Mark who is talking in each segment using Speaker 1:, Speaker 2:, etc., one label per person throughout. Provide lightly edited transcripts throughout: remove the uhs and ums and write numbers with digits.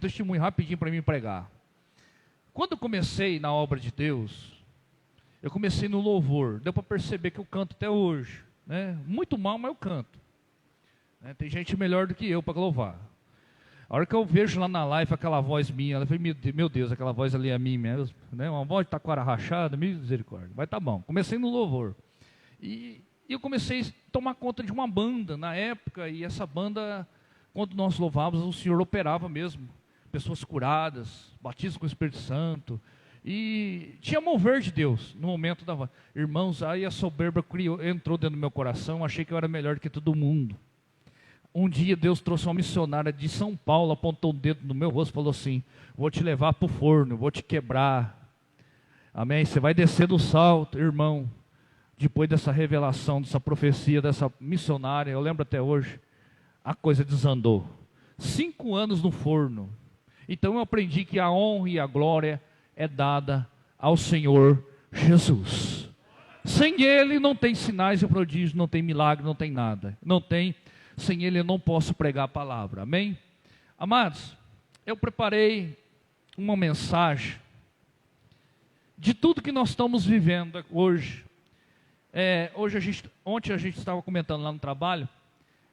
Speaker 1: Testemunho rapidinho para mim pregar. Quando eu comecei na obra de Deus, eu comecei no louvor. Deu para perceber que eu canto até hoje, né? Muito mal, mas eu canto, né? Tem gente melhor do que eu para louvar. A hora que eu vejo lá na live aquela voz minha, ela falei, meu Deus, aquela voz ali é minha mesmo, né? Uma voz de taquara rachada, misericórdia. Mas tá bom, comecei no louvor. E eu comecei a tomar conta de uma banda na época, e essa banda, quando nós louvávamos, o Senhor operava mesmo. Pessoas curadas, batismo com o Espírito Santo, e tinha mover de Deus no momento da voz. Irmãos, aí a soberba entrou dentro do meu coração, achei que eu era melhor do que todo mundo. Um dia Deus trouxe uma missionária de São Paulo, apontou o dedo no meu rosto e falou assim, vou te levar para o forno, vou te quebrar, amém? Você vai descer do salto, irmão. Depois dessa revelação, dessa profecia, dessa missionária, eu lembro até hoje, a coisa desandou. 5 anos no forno. Então eu aprendi que a honra e a glória é dada ao Senhor Jesus. Sem Ele não tem sinais e prodígios, não tem milagre, não tem nada. Não tem, sem Ele eu não posso pregar a palavra, amém? Amados, eu preparei uma mensagem de tudo que nós estamos vivendo hoje. Ontem a gente estava comentando lá no trabalho,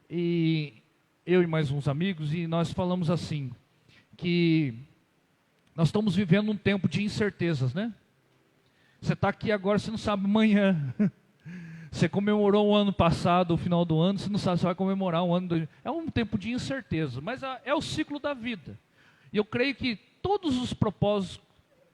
Speaker 1: e eu e mais uns amigos, e nós falamos assim, que nós estamos vivendo um tempo de incertezas, né? Você está aqui agora, você não sabe amanhã. Você comemorou o ano passado, o final do ano, você não sabe se vai comemorar o ano. É um tempo de incerteza, mas é o ciclo da vida. E eu creio que todos os propósitos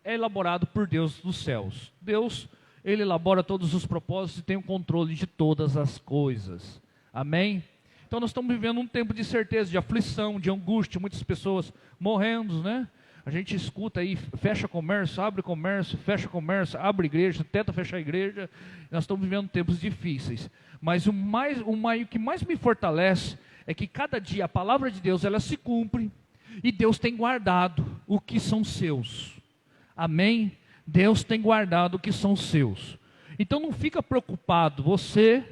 Speaker 1: é elaborado por Deus dos céus. Deus, Ele elabora todos os propósitos e tem o controle de todas as coisas. Amém? Então nós estamos vivendo um tempo de incerteza, de aflição, de angústia, muitas pessoas morrendo, né? A gente escuta aí, fecha comércio, abre comércio, fecha comércio, abre igreja, tenta fechar a igreja. Nós estamos vivendo tempos difíceis. Mas o que mais me fortalece é que cada dia a palavra de Deus, ela se cumpre, e Deus tem guardado o que são seus. Amém? Deus tem guardado o que são seus. Então não fica preocupado, você,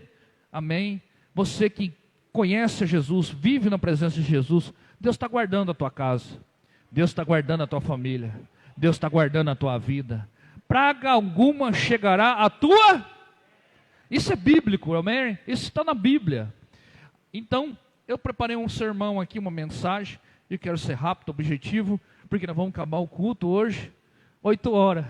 Speaker 1: amém? Você que conhece Jesus, vive na presença de Jesus, Deus está guardando a tua casa, Deus está guardando a tua família, Deus está guardando a tua vida. Praga alguma chegará à tua... Isso é bíblico, amém? Isso está na Bíblia. Então, eu preparei um sermão aqui, uma mensagem, e quero ser rápido, objetivo, porque nós vamos acabar o culto hoje, 8 horas,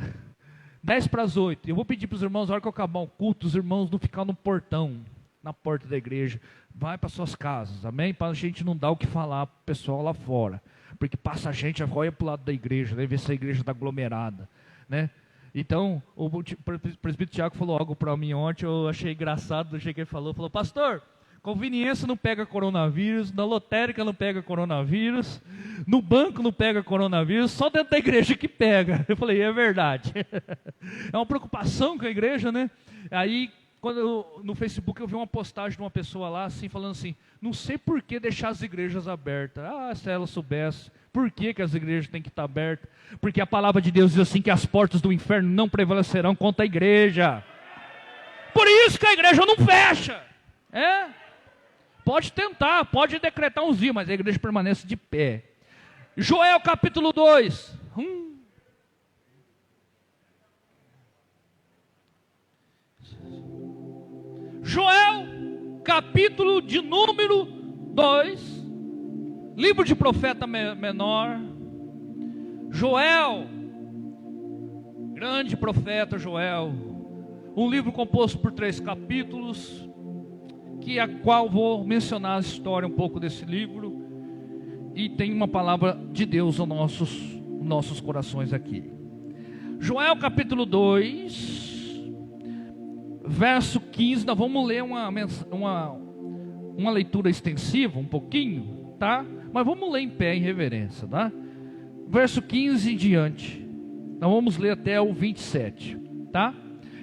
Speaker 1: 10 para as 8. Eu vou pedir para os irmãos, na hora que eu acabar o culto, os irmãos não ficar no portão, na porta da igreja, vai para suas casas, amém? Para a gente não dar o que falar para o pessoal lá fora, porque passa a gente, olha para o lado da igreja, deve ver se a igreja está aglomerada, né? Então, o presbítero Tiago falou algo para mim ontem, eu achei engraçado, do jeito que ele falou, pastor, conveniência não pega coronavírus, na lotérica não pega coronavírus, no banco não pega coronavírus, só dentro da igreja que pega. Eu falei, é verdade. É uma preocupação com a igreja, né? Aí, no Facebook eu vi uma postagem de uma pessoa lá, assim, falando assim, não sei por que deixar as igrejas abertas. Ah, se ela soubesse, por que as igrejas têm que estar abertas? Porque a palavra de Deus diz assim, que as portas do inferno não prevalecerão contra a igreja. Por isso que a igreja não fecha. Pode tentar, pode decretar uns dias, mas a igreja permanece de pé. Joel capítulo 2. Joel, capítulo de número 2, livro de profeta menor. Joel, grande profeta Joel, um livro composto por 3 capítulos, a qual vou mencionar a história um pouco desse livro, e tem uma palavra de Deus aos nossos corações aqui. Joel capítulo 2, verso 15, nós vamos ler uma leitura extensiva, um pouquinho, tá? Mas vamos ler em pé, em reverência, tá? Verso 15 em diante, nós vamos ler até o 27, tá?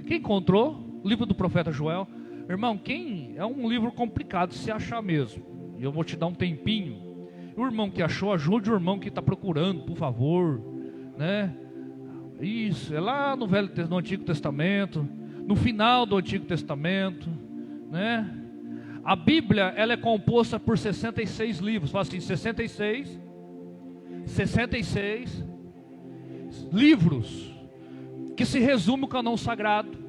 Speaker 1: Quem encontrou? O livro do profeta Joel. Irmão, é um livro complicado de se achar mesmo, e eu vou te dar um tempinho. O irmão que achou, ajude o irmão que está procurando, por favor, né? Isso, é lá no Antigo Testamento, no final do Antigo Testamento, né? A Bíblia, ela é composta por 66 livros, fala assim, 66 66 livros, que se resume o cânon sagrado,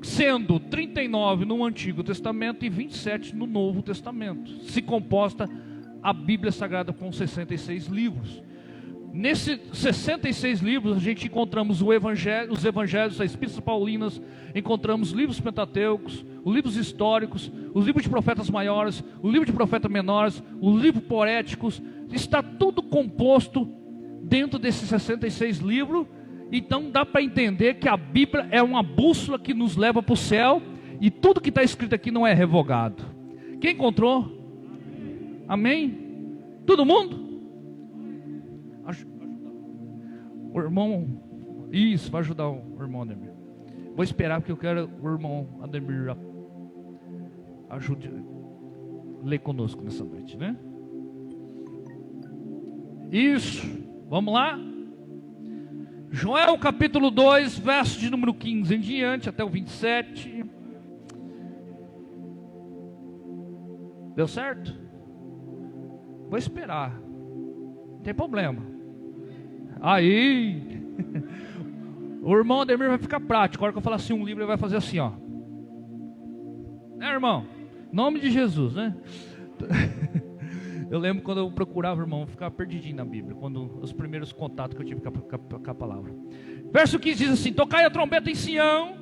Speaker 1: sendo 39 no Antigo Testamento e 27 no Novo Testamento. Se composta a Bíblia Sagrada com 66 livros. Nesses 66 livros a gente encontramos os evangelhos, as epístolas paulinas, encontramos livros pentateucos, os livros históricos, os livros de profetas maiores, o livro de profetas menores, os livros poéticos. Está tudo composto dentro desses 66 livros. Então dá para entender que a Bíblia é uma bússola que nos leva para o céu, e tudo que está escrito aqui não é revogado. Quem encontrou? Amém? Todo mundo? O irmão, isso, vai ajudar o irmão Ademir. Vou esperar, porque eu quero o irmão Ademir ajude a ler conosco nessa noite, né? Isso, vamos lá? Joel capítulo 2, verso de número 15 em diante, até o 27. Deu certo? Vou esperar, não tem problema. Aí, o irmão Ademir vai ficar prático. A hora que eu falar assim um livro, ele vai fazer assim, ó. Né, irmão? Em nome de Jesus, né? Eu lembro quando eu procurava, irmão, eu ficava perdidinho na Bíblia, quando os primeiros contatos que eu tive com a palavra. Verso 15 diz assim: tocai a trombeta em Sião,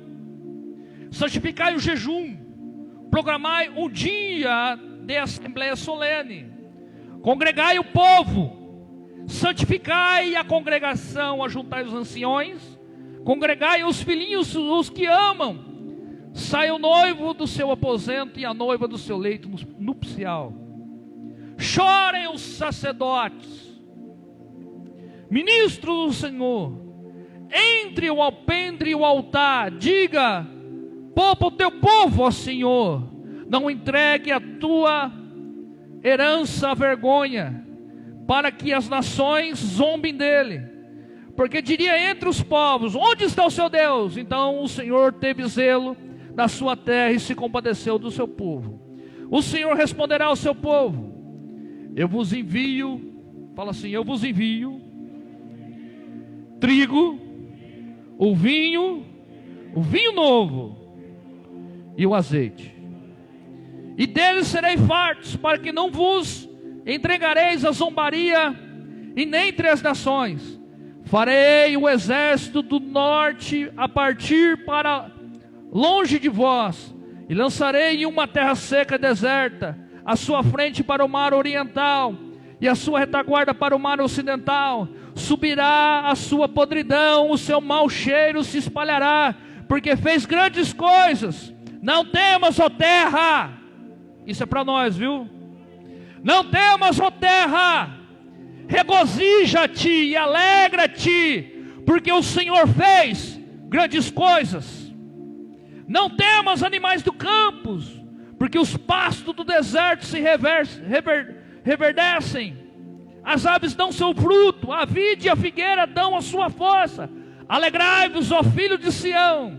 Speaker 1: santificai o jejum, programai um dia de assembleia solene, congregai o povo, santificai a congregação, ajuntai os anciões, congregai os filhinhos, os que amam, sai o noivo do seu aposento e a noiva do seu leito nupcial. Chorem os sacerdotes, ministros do Senhor, entre o alpendre e o altar, diga: poupa o teu povo, ó Senhor, não entregue a tua herança à vergonha, para que as nações zombem dele. Porque diria entre os povos: onde está o seu Deus? Então o Senhor teve zelo na sua terra e se compadeceu do seu povo. O Senhor responderá ao seu povo: eu vos envio, fala assim, eu vos envio trigo, o vinho novo e o azeite, e deles serei fartos, para que não vos entregareis a zombaria e nem entre as nações. Farei o exército do norte a partir para longe de vós, e lançarei em uma terra seca e deserta, a sua frente para o mar oriental, e a sua retaguarda para o mar ocidental. Subirá a sua podridão, o seu mau cheiro se espalhará, porque fez grandes coisas. Não temas, ó terra. Isso é para nós, viu? Não temas, ó terra, regozija-te e alegra-te, porque o Senhor fez grandes coisas. Não temas, animais do campo, porque os pastos do deserto se reverdecem, as aves dão seu fruto, a vide e a figueira dão a sua força. Alegrai-vos, ó filho de Sião,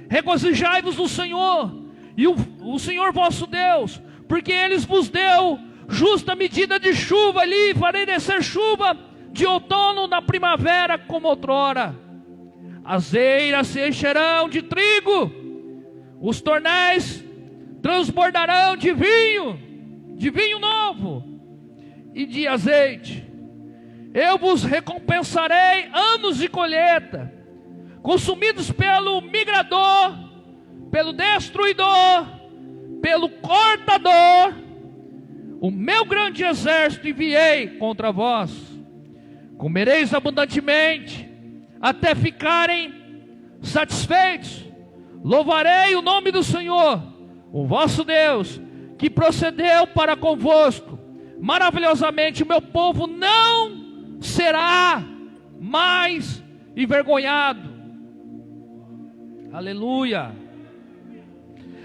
Speaker 1: regozijai-vos no Senhor, e o Senhor vosso Deus, porque Ele vos deu justa medida de chuva, ali farei descer chuva de outono na primavera como outrora. As eiras se encherão de trigo, os tornéis transbordarão de vinho novo e de azeite. Eu vos recompensarei anos de colheita, consumidos pelo migrador, pelo destruidor, pelo cortador. O meu grande exército enviei contra vós. Comereis abundantemente, até ficarem satisfeitos. Louvarei o nome do Senhor, o vosso Deus, que procedeu para convosco maravilhosamente. O meu povo não será mais envergonhado. Aleluia.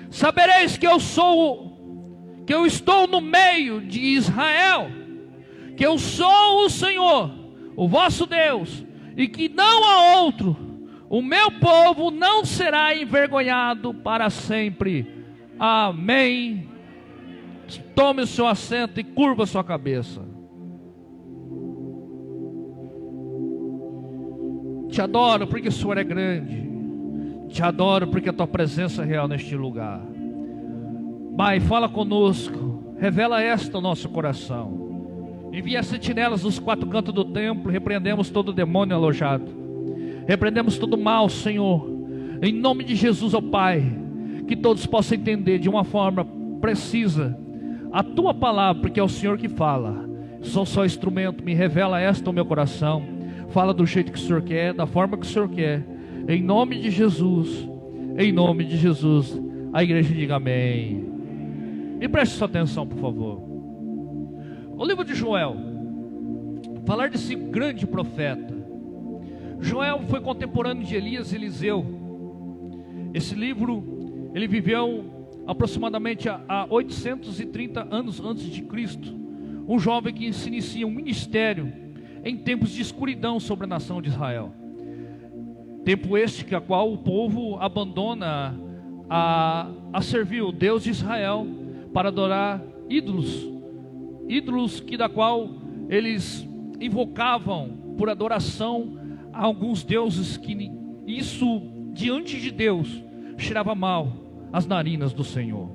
Speaker 1: Sabereis que eu estou no meio de Israel, que eu sou o Senhor, o vosso Deus, e que não há outro. O meu povo não será envergonhado para sempre. Amém. Tome o seu assento e curva a sua cabeça. Te adoro porque o Senhor é grande. Te adoro porque a tua presença é real neste lugar. Pai, fala conosco, revela esta ao nosso coração. Envia sentinelas nos 4 cantos do templo. Repreendemos todo demônio alojado, repreendemos todo mal, Senhor, em nome de Jesus, ó Pai. Que todos possam entender de uma forma precisa a tua palavra, porque é o Senhor que fala. Sou só instrumento, me revela esta ao meu coração. Fala do jeito que o Senhor quer, da forma que o Senhor quer, em nome de Jesus. Em nome de Jesus. A igreja diga amém. E preste sua atenção, por favor. O livro de Joel, falar desse grande profeta. Joel foi contemporâneo de Elias e Eliseu. Esse livro, ele viveu aproximadamente há 830 anos antes de Cristo. Um jovem que se inicia um ministério em tempos de escuridão sobre a nação de Israel. Tempo este que a qual o povo abandona a servir o Deus de Israel para adorar ídolos. Ídolos que da qual eles invocavam por adoração a alguns deuses, que isso diante de Deus cheirava mal as narinas do Senhor.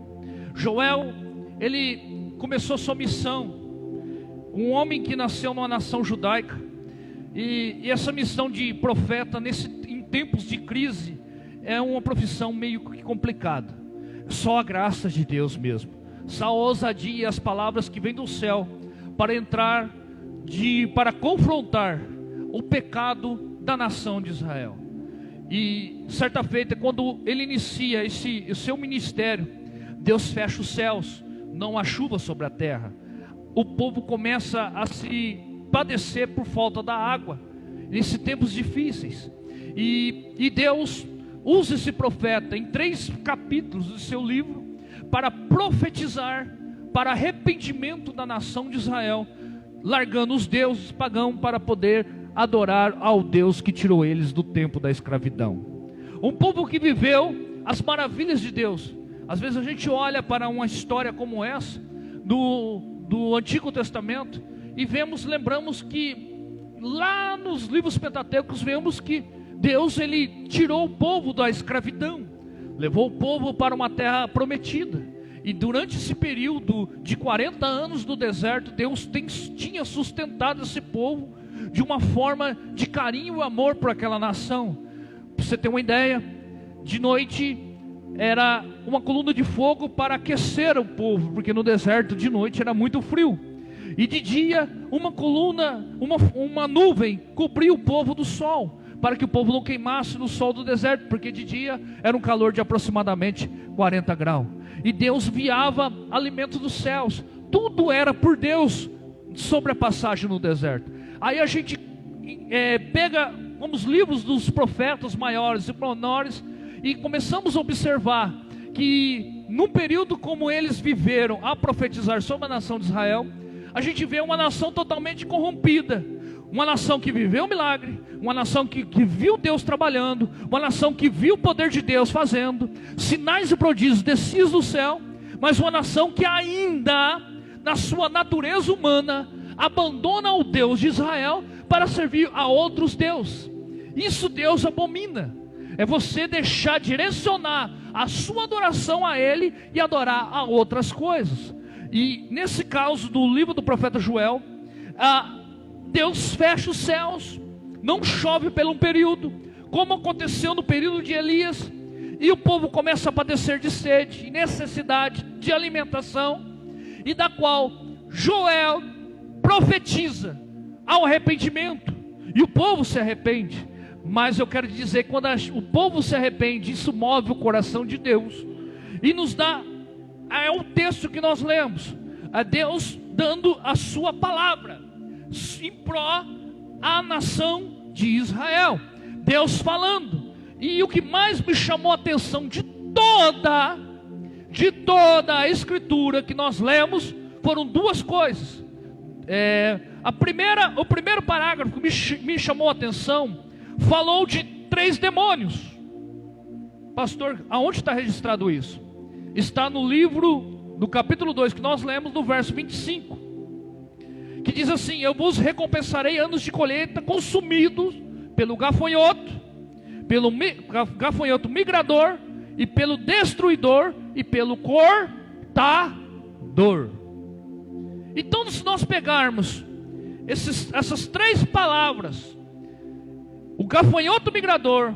Speaker 1: Joel, ele começou sua missão. Um homem que nasceu numa nação judaica, e essa missão de profeta em tempos de crise é uma profissão meio que complicada. Só a graça de Deus mesmo, só a ousadia e as palavras que vêm do céu para confrontar o pecado da nação de Israel. E certa feita, quando ele inicia o seu ministério, Deus fecha os céus, não há chuva sobre a terra. O povo começa a se padecer por falta da água, nesses tempos difíceis. E Deus usa esse profeta em 3 capítulos do seu livro para profetizar para arrependimento da nação de Israel, largando os deuses pagãos para poder adorar ao Deus que tirou eles do tempo da escravidão. Um povo que viveu as maravilhas de Deus. Às vezes a gente olha para uma história como essa do Antigo Testamento e lembramos que lá nos livros pentateucos vemos que Deus, ele tirou o povo da escravidão, levou o povo para uma terra prometida. E durante esse período de 40 anos do deserto, Deus tinha sustentado esse povo de uma forma de carinho e amor por aquela nação. Para você ter uma ideia, de noite era uma coluna de fogo para aquecer o povo, porque no deserto de noite era muito frio. E de dia uma nuvem cobria o povo do sol, para que o povo não queimasse no sol do deserto, porque de dia era um calor de aproximadamente 40 graus. E Deus enviava alimento dos céus, tudo era por Deus sobre a passagem no deserto. Aí a gente pega os livros dos profetas maiores e menores e começamos a observar que num período como eles viveram a profetizar sobre a nação de Israel, a gente vê uma nação totalmente corrompida, uma nação que viveu o milagre, uma nação que viu Deus trabalhando, uma nação que viu o poder de Deus fazendo sinais e prodígios descidos do céu, mas uma nação que ainda na sua natureza humana abandona o Deus de Israel para servir a outros deuses. Isso Deus abomina. É você deixar direcionar a sua adoração a Ele e adorar a outras coisas. E nesse caso do livro do profeta Joel, Deus fecha os céus, não chove por um período, como aconteceu no período de Elias, e o povo começa a padecer de sede e necessidade de alimentação, e da qual Joel profetiza ao arrependimento, e o povo se arrepende. Mas eu quero dizer, quando o povo se arrepende, isso move o coração de Deus e nos dá, é um texto que nós lemos, a Deus dando a sua palavra em pró à nação de Israel, Deus falando. E o que mais me chamou a atenção de toda a escritura que nós lemos foram 2 coisas. O primeiro parágrafo que me chamou a atenção falou de 3 demônios. Pastor, aonde está registrado isso? Está no livro, no capítulo 2, que nós lemos, no verso 25, que diz assim: eu vos recompensarei anos de colheita consumidos pelo gafanhoto, gafanhoto migrador, e pelo destruidor, e pelo cortador. Então, se nós pegarmos essas três palavras, o gafanhoto migrador,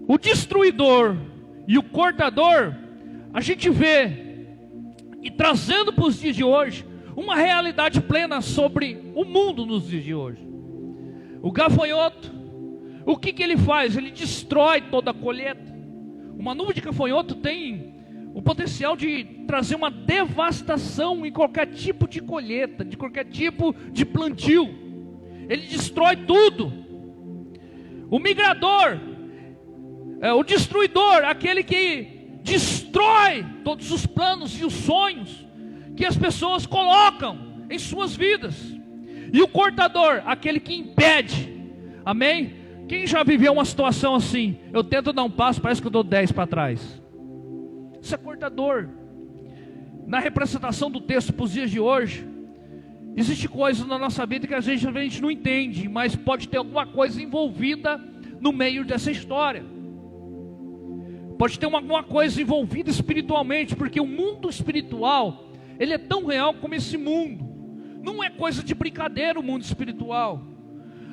Speaker 1: o destruidor e o cortador, a gente vê, e trazendo para os dias de hoje, uma realidade plena sobre o mundo nos dias de hoje. O gafanhoto, o que ele faz? Ele destrói toda a colheita. Uma nuvem de gafanhoto tem o potencial de trazer uma devastação em qualquer tipo de colheita, de qualquer tipo de plantio. Ele destrói tudo. O migrador, o destruidor, aquele que destrói todos os planos e os sonhos que as pessoas colocam em suas vidas. E o cortador, aquele que impede. Amém? Quem já viveu uma situação assim? Eu tento dar um passo, parece que eu dou 10 para trás. Isso é cortador. Na representação do texto para os dias de hoje, existe coisa na nossa vida que às vezes a gente não entende, mas pode ter alguma coisa envolvida no meio dessa história. Pode ter alguma coisa envolvida espiritualmente, porque o mundo espiritual, ele é tão real como esse mundo. Não é coisa de brincadeira o mundo espiritual.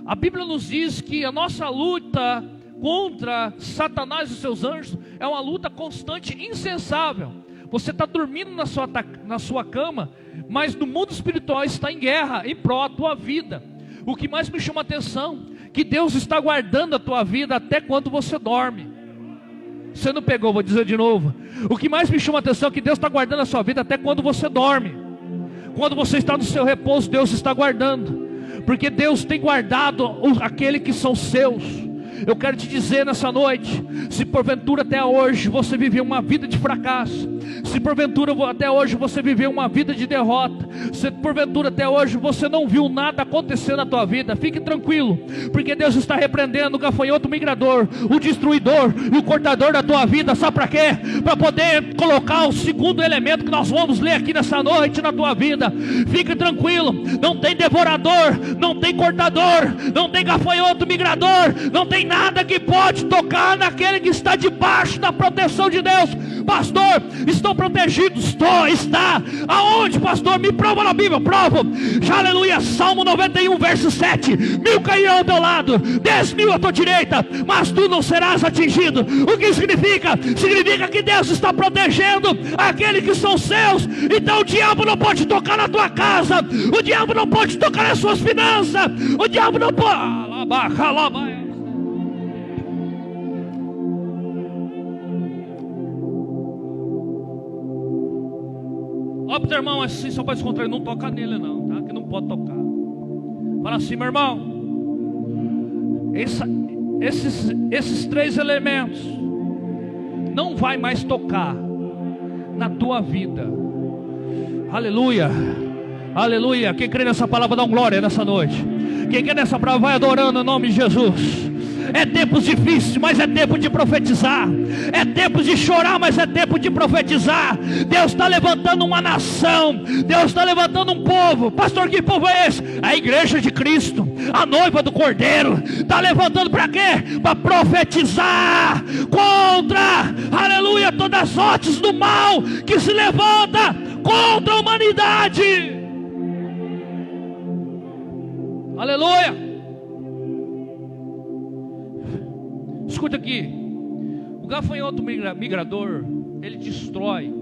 Speaker 1: A Bíblia nos diz que a nossa luta contra Satanás e seus anjos é uma luta constante, incensável. Você está dormindo na sua cama, mas no mundo espiritual está em guerra, em prol da tua vida. O que mais me chama a atenção, que Deus está guardando a tua vida até quando você dorme. Você não pegou, vou dizer de novo. O que mais me chama a atenção é que Deus está guardando a sua vida até quando você dorme. Quando você está no seu repouso, Deus está guardando. Porque Deus tem guardado aquele que são seus. Eu quero te dizer nessa noite, se porventura até hoje você viveu uma vida de fracasso, se porventura até hoje você viveu uma vida de derrota, se porventura até hoje você não viu nada acontecer na tua vida, fique tranquilo, porque Deus está repreendendo o gafanhoto migrador, o destruidor e o cortador da tua vida. Sabe para quê? Para poder colocar o segundo elemento que nós vamos ler aqui nessa noite na tua vida. Fique tranquilo, não tem devorador, não tem cortador, não tem gafanhoto migrador, não tem nada que pode tocar naquele que está debaixo da proteção de Deus. Pastor, estão protegidos? Está. Aonde, pastor? Me prova na Bíblia. Provo. Aleluia. Salmo 91, verso 7. 1000 cairão ao teu lado, 10.000 à tua direita, mas tu não serás atingido. O que significa? Significa que Deus está protegendo aqueles que são seus. Então o diabo não pode tocar na tua casa, o diabo não pode tocar nas suas finanças, o diabo não pode. Ó pro teu irmão assim, só para descontrair, não toca nele não, tá? Que não pode tocar. Fala assim, meu irmão, esses três elementos não vai mais tocar na tua vida. Aleluia, aleluia. Quem crê nessa palavra dá um glória nessa noite. Quem crê nessa palavra vai adorando em nome de Jesus. É tempos difíceis, mas é tempo de profetizar. É tempo de chorar, mas é tempo de profetizar. Deus está levantando uma nação. Deus está levantando um povo. Pastor, que povo é esse? A igreja de Cristo, a noiva do Cordeiro. Está levantando para quê? Para profetizar contra, aleluia, todas as hostes do mal que se levanta contra a humanidade. Aleluia. Escuta aqui, o gafanhoto migrador, ele destrói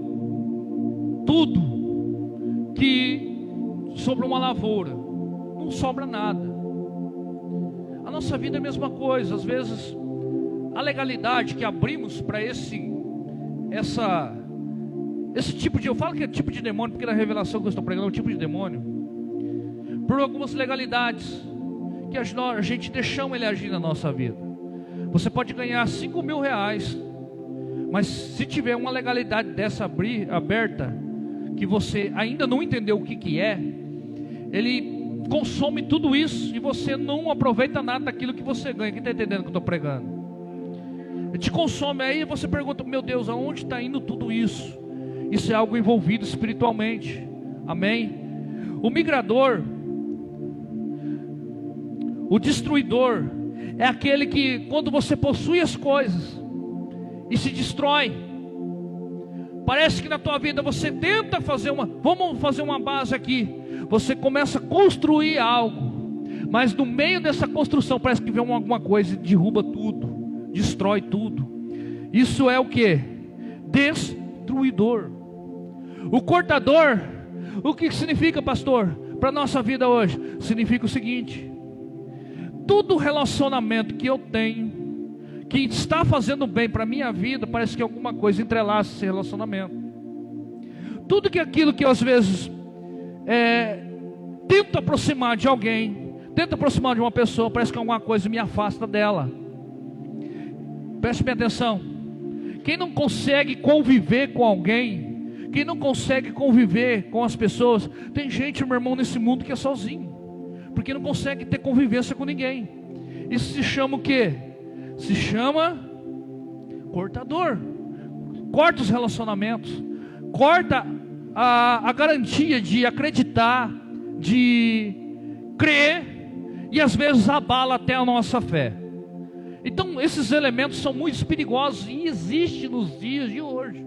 Speaker 1: tudo que sobre uma lavoura, não sobra nada. A nossa vida é a mesma coisa. Às vezes a legalidade que abrimos para esse tipo de, eu falo que é tipo de demônio, porque na revelação que eu estou pregando é um tipo de demônio, por algumas legalidades que a gente deixamos ele agir na nossa vida. Você pode ganhar 5.000 reais, mas se tiver uma legalidade dessa aberta, que você ainda não entendeu o que é, ele consome tudo isso e você não aproveita nada daquilo que você ganha. Quem está entendendo o que eu estou pregando? Ele te consome, aí você pergunta, meu Deus, aonde está indo tudo isso? Isso é algo envolvido espiritualmente. Amém? O migrador, O destruidor é aquele que, quando você possui as coisas e se destrói, parece que na tua vida você tenta fazer vamos fazer uma base aqui, você começa a construir algo, mas no meio dessa construção parece que vem alguma coisa e derruba tudo, destrói tudo. Isso é o que? Destruidor. O cortador, o que significa, pastor, para a nossa vida hoje? Significa o seguinte: todo relacionamento que eu tenho, que está fazendo bem para a minha vida, parece que alguma coisa entrelaça esse relacionamento. Tudo aquilo que eu, às vezes tento aproximar de alguém, tento aproximar de uma pessoa, parece que alguma coisa me afasta dela. Preste bem atenção. Quem não consegue conviver com alguém, quem não consegue conviver com as pessoas, tem gente, meu irmão, nesse mundo que é sozinho, porque não consegue ter convivência com ninguém. Isso se chama o quê? Se chama cortador. Corta os relacionamentos, corta a garantia de acreditar, de crer, e às vezes abala até a nossa fé. Então esses elementos são muito perigosos e existem nos dias de hoje.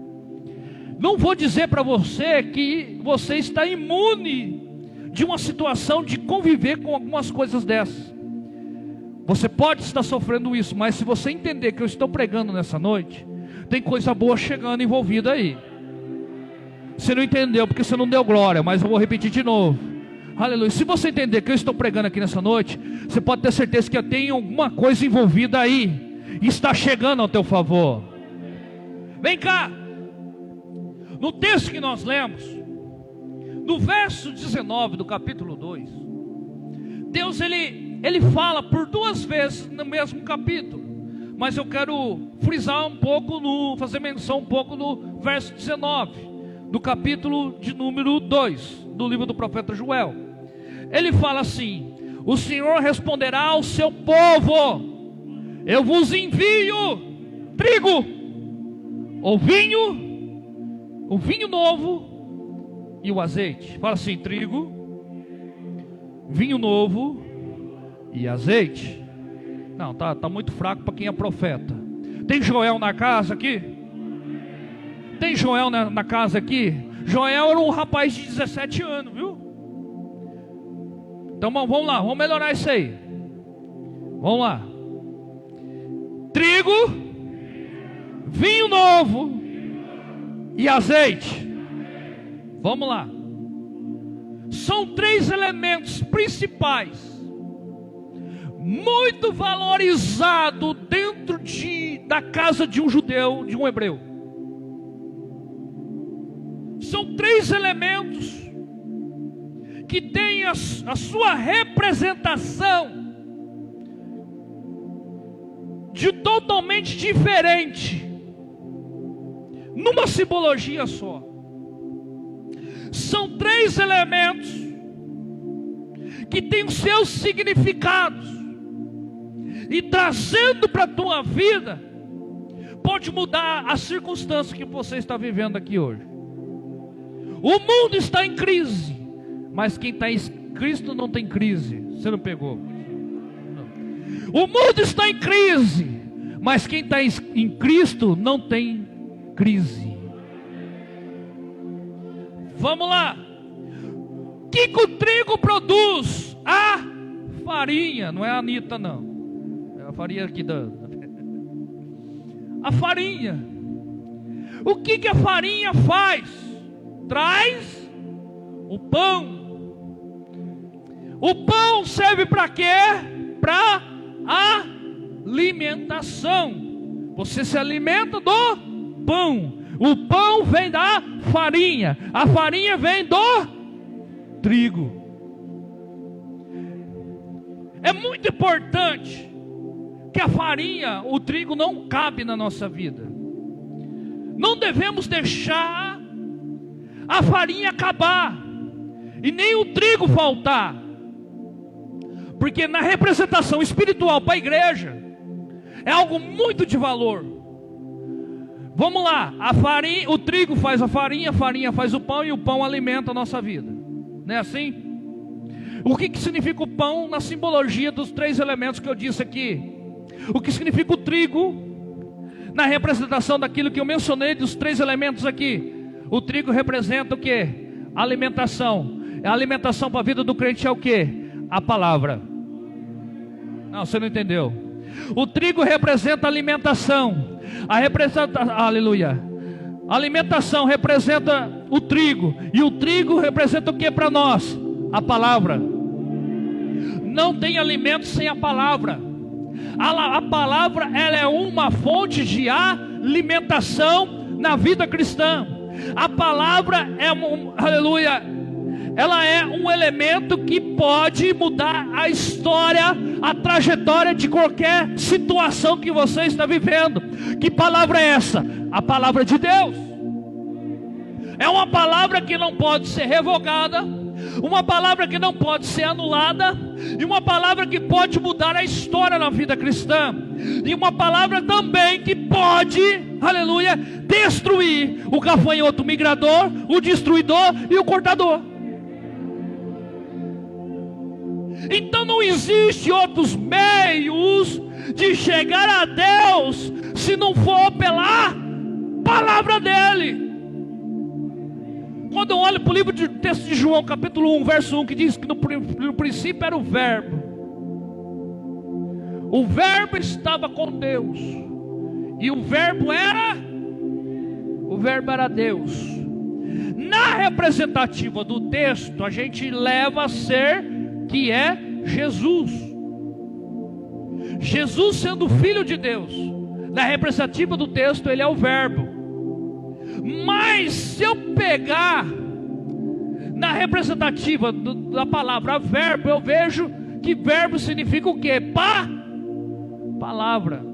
Speaker 1: Não vou dizer para você que você está imune de uma situação de conviver com algumas coisas dessas. Você pode estar sofrendo isso, mas se você entender que eu estou pregando nessa noite, tem coisa boa chegando envolvida aí. Você não entendeu porque você não deu glória, mas eu vou repetir de novo. Aleluia. Se você entender que eu estou pregando aqui nessa noite, você pode ter certeza que tem alguma coisa envolvida aí, e está chegando ao teu favor. Vem cá. No texto que nós lemos, no verso 19 do capítulo 2, Deus ele fala por duas vezes no mesmo capítulo, mas eu quero frisar um pouco, fazer menção um pouco no verso 19 do capítulo de número 2 do livro do profeta Joel. Ele fala assim: o Senhor responderá ao seu povo: eu vos envio trigo, o vinho novo e o azeite. Fala assim: trigo, vinho novo e azeite. Não, tá muito fraco para quem é profeta. Tem Joel na casa aqui? Tem Joel na casa aqui? Joel era um rapaz de 17 anos, viu? Então vamos lá, vamos melhorar isso aí. Vamos lá. Trigo, vinho novo e azeite. Vamos lá. São três elementos principais, muito valorizado dentro da casa de um judeu, de um hebreu. São três elementos que têm a sua representação de totalmente diferente, numa simbologia só. São três elementos que têm os seus significados, e trazendo para a tua vida, pode mudar a circunstância que você está vivendo aqui hoje. O mundo está em crise, mas quem está em Cristo não tem crise. Você não pegou? Não. O mundo está em crise, mas quem está em Cristo não tem crise. Vamos lá. O que o trigo produz? A farinha. Não é a Anitta, não. É a farinha aqui a farinha. O que a farinha faz? Traz o pão. O pão serve para quê? Para alimentação. Você se alimenta do pão. O pão vem da farinha. A farinha vem do trigo. É muito importante que a farinha, o trigo não cabe na nossa vida. Não devemos deixar a farinha acabar e nem o trigo faltar, porque na representação espiritual para a igreja é algo muito de valor. Vamos lá, a farinha, o trigo faz a farinha faz o pão e o pão alimenta a nossa vida, não é assim? O que significa o pão na simbologia dos 3 elementos que eu disse aqui? O que significa o trigo na representação daquilo que eu mencionei dos 3 elementos aqui? O trigo representa o que? Alimentação. A alimentação para a vida do crente é o que? A palavra. Não, você não entendeu. O trigo representa alimentação. Aleluia. A alimentação representa o trigo. E o trigo representa o que para nós? A palavra. Não tem alimento sem a palavra. A palavra, ela é uma fonte de alimentação na vida cristã. A palavra é aleluia, ela é um elemento que pode mudar a história, a trajetória de qualquer situação que você está vivendo. Que palavra é essa? A palavra de Deus. É uma palavra que não pode ser revogada, uma palavra que não pode ser anulada, e uma palavra que pode mudar a história na vida cristã, e uma palavra também que pode, aleluia, destruir o gafanhoto migrador, o destruidor e o cortador. Então não existe outros meios de chegar a Deus se não for pela palavra dele. Quando eu olho para o livro de texto de João, capítulo 1, verso 1, que diz que no princípio era o verbo. O verbo estava com Deus. E o verbo era Deus. Na representativa do texto, a gente leva a ser que é Jesus. Jesus sendo filho de Deus. Na representativa do texto, ele é o verbo. Mas se eu pegar na representativa da palavra verbo, eu vejo que verbo significa o quê? Palavra.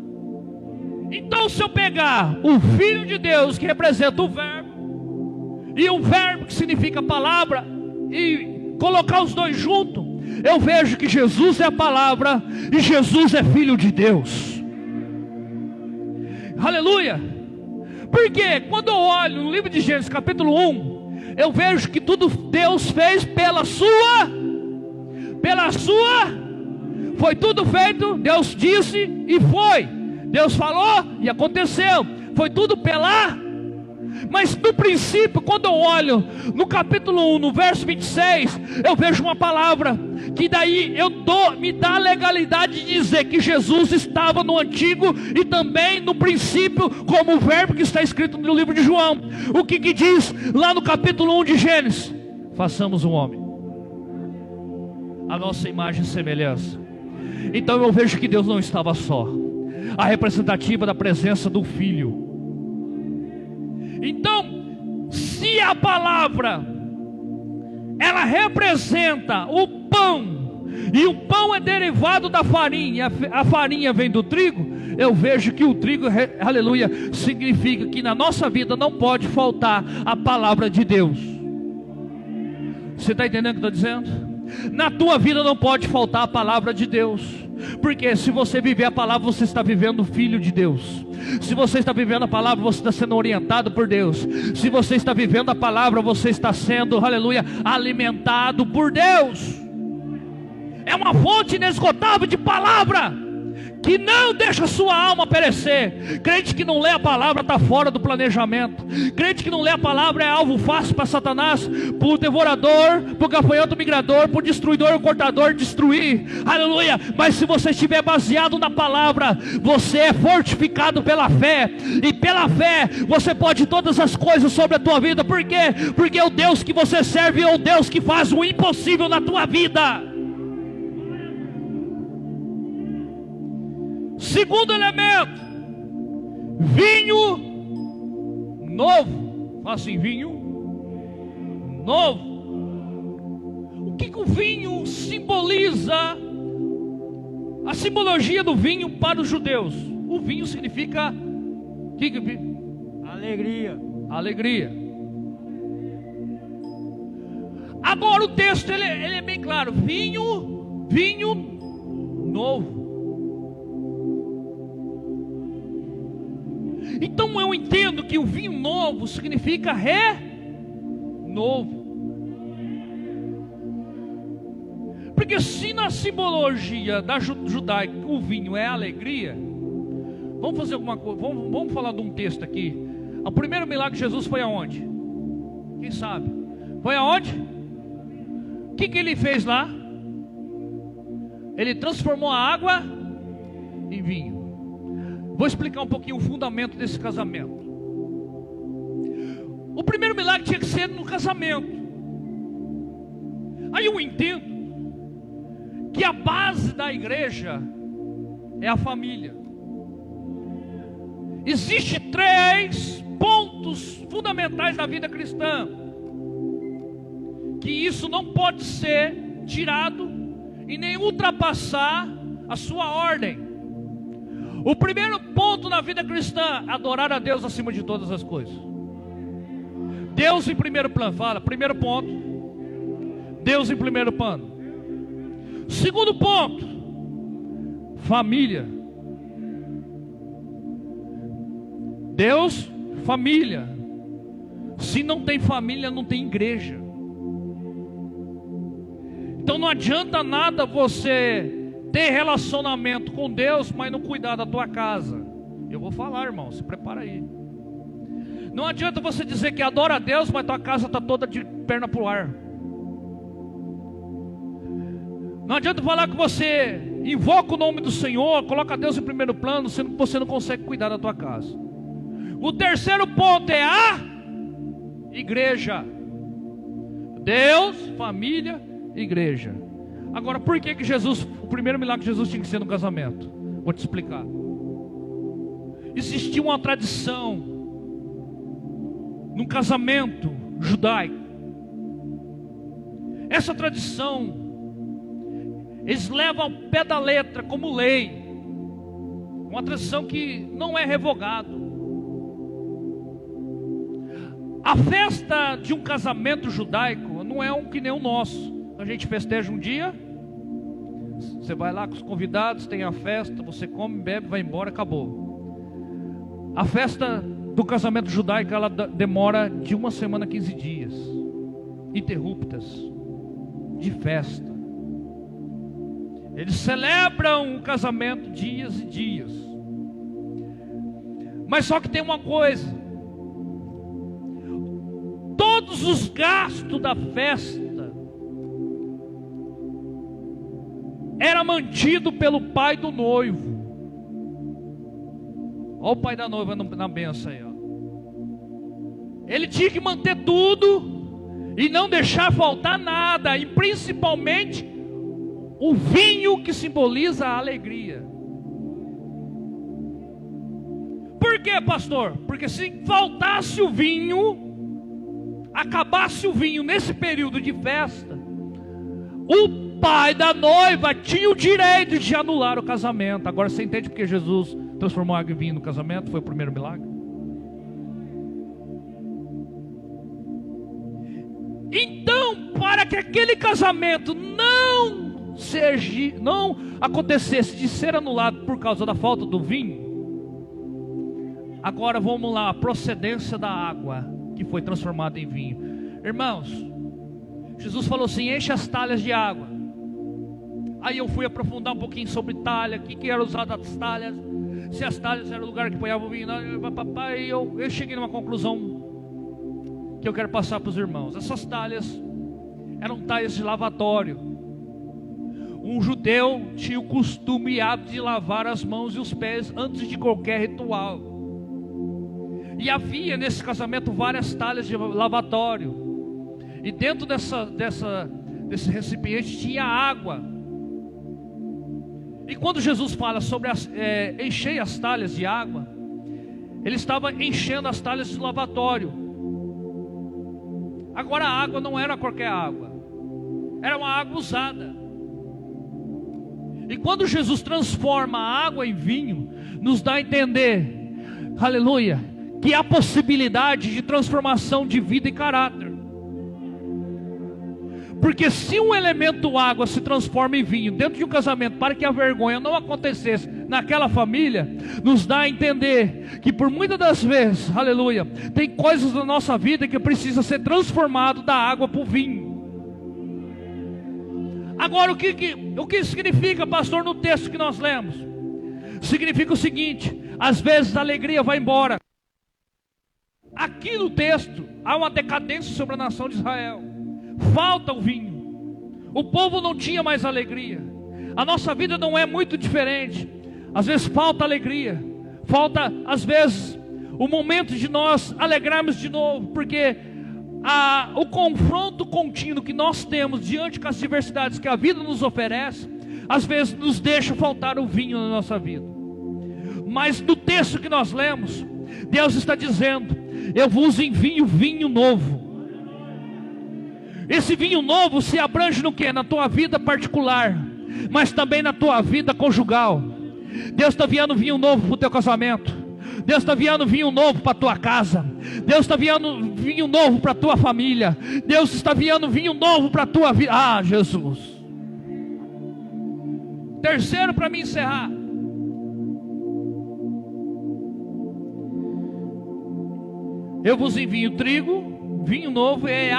Speaker 1: Então se eu pegar o Filho de Deus, que representa o verbo, e o verbo que significa palavra, e colocar os dois juntos, eu vejo que Jesus é a palavra e Jesus é Filho de Deus. Aleluia. Porque quando eu olho no livro de Gênesis capítulo 1, eu vejo que tudo Deus fez pela sua, foi tudo feito, Deus disse e foi, Deus falou e aconteceu, foi tudo mas no princípio, quando eu olho no capítulo 1, no verso 26, eu vejo uma palavra, que daí me dá a legalidade de dizer que Jesus estava no antigo e também no princípio, como o verbo que está escrito no livro de João. O que diz lá no capítulo 1 de Gênesis? Façamos um homem a nossa imagem e semelhança. Então eu vejo que Deus não estava só, a representativa da presença do Filho. Então, se a palavra, ela representa o pão, e o pão é derivado da farinha, a farinha vem do trigo, eu vejo que o trigo, aleluia, significa que na nossa vida não pode faltar a palavra de Deus. Você está entendendo o que eu estou dizendo? Na tua vida não pode faltar a palavra de Deus, porque se você viver a palavra, você está vivendo o Filho de Deus. Se você está vivendo a palavra, você está sendo orientado por Deus. Se você está vivendo a palavra, você está sendo, aleluia, alimentado por Deus. É uma fonte inesgotável de palavra, que não deixa a sua alma perecer. Crente que não lê a palavra está fora do planejamento. Crente que não lê a palavra é alvo fácil para Satanás, para o devorador, para o gafanhoto migrador, para o destruidor, o cortador destruir. Aleluia. Mas se você estiver baseado na palavra, você é fortificado pela fé, e pela fé você pode todas as coisas sobre a tua vida. Por quê? Porque o Deus que você serve é o Deus que faz o impossível na tua vida. Segundo elemento, vinho novo. Fala assim, vinho novo. O que o vinho simboliza? A simbologia do vinho para os judeus. O vinho significa
Speaker 2: alegria.
Speaker 1: Alegria. Agora o texto ele é bem claro. Vinho novo. Então eu entendo que o vinho novo significa renovo. Porque se na simbologia da judaica o vinho é alegria, vamos fazer alguma coisa, vamos falar de um texto aqui. O primeiro milagre de Jesus foi aonde? Quem sabe? Foi aonde? O que ele fez lá? Ele transformou a água em vinho. Vou explicar um pouquinho o fundamento desse casamento. O primeiro milagre tinha que ser no casamento. Aí eu entendo que a base da igreja é a família. Existem 3 pontos fundamentais da vida cristã, que isso não pode ser tirado e nem ultrapassar a sua ordem. O primeiro ponto na vida cristã: adorar a Deus acima de todas as coisas. Deus em primeiro plano. Fala, primeiro ponto, Deus em primeiro plano. Segundo ponto, família. Deus, família. Se não tem família, não tem igreja. Então não adianta nada você ter relacionamento com Deus, mas não cuidar da tua casa. Eu vou falar, irmão, se prepara aí. Não adianta você dizer que adora a Deus, mas tua casa está toda de perna pro ar. Não adianta falar que você invoca o nome do Senhor, coloca Deus em primeiro plano, sendo que você não consegue cuidar da tua casa. O terceiro ponto é a igreja. Deus, família, igreja. Agora, por que Jesus, o primeiro milagre de Jesus tinha que ser no casamento? Vou te explicar. Existia uma tradição num casamento judaico. Essa tradição eles levam ao pé da letra como lei. Uma tradição que não é revogada. A festa de um casamento judaico não é um que nem o nosso. A gente festeja um dia, você vai lá com os convidados, tem a festa, você come, bebe, vai embora, acabou. A festa do casamento judaico, ela demora de 1 semana a 15 dias, interruptas, de festa. Eles celebram o casamento dias e dias. Mas só que tem uma coisa: todos os gastos da festa era mantido pelo pai do noivo. Olha o pai da noiva na benção aí, ó. Ele tinha que manter tudo e não deixar faltar nada, e principalmente o vinho, que simboliza a alegria. Por quê, pastor? Porque se faltasse o vinho, acabasse o vinho nesse período de festa, o pai da noiva tinha o direito de anular o casamento. Agora você entende porque Jesus transformou água em vinho no casamento? Foi o primeiro milagre. Então, para que aquele casamento não acontecesse de ser anulado por causa da falta do vinho, agora vamos lá, a procedência da água que foi transformada em vinho. Irmãos, Jesus falou assim: enche as talhas de água. Aí eu fui aprofundar um pouquinho sobre talha, o que era usado as talhas, se as talhas eram o lugar que ponhava o vinho. E eu cheguei numa conclusão que eu quero passar para os irmãos. Essas talhas eram talhas de lavatório. Um judeu tinha o costume e hábito de lavar as mãos e os pés antes de qualquer ritual. E havia nesse casamento várias talhas de lavatório. E dentro desse recipiente tinha água. E quando Jesus fala sobre encher as talhas de água, ele estava enchendo as talhas de lavatório. Agora a água não era qualquer água, era uma água usada. E quando Jesus transforma a água em vinho, nos dá a entender, aleluia, que há possibilidade de transformação de vida e caráter. Porque se um elemento água se transforma em vinho dentro de um casamento, para que a vergonha não acontecesse naquela família, nos dá a entender que por muitas das vezes, aleluia, tem coisas na nossa vida que precisa ser transformado da água para o vinho. Agora, o que significa, pastor, no texto que nós lemos? Significa o seguinte: às vezes a alegria vai embora. Aqui no texto há uma decadência sobre a nação de Israel. Falta o vinho. O povo não tinha mais alegria. A nossa vida não é muito diferente. Às vezes falta alegria. Falta, às vezes, o momento de nós alegrarmos de novo, porque o confronto contínuo que nós temos diante das diversidades que a vida nos oferece, às vezes nos deixa faltar o vinho na nossa vida. Mas no texto que nós lemos, Deus está dizendo: eu vos envio vinho novo. Esse vinho novo se abrange no quê? Na tua vida particular, mas também na tua vida conjugal. Deus está enviando vinho novo para o teu casamento. Deus está enviando vinho novo para a tua casa. Deus está enviando vinho novo para a tua família. Deus está enviando vinho novo para a tua vida. Ah, Jesus. Terceiro, para mim encerrar. Eu vos envio trigo, vinho novo, é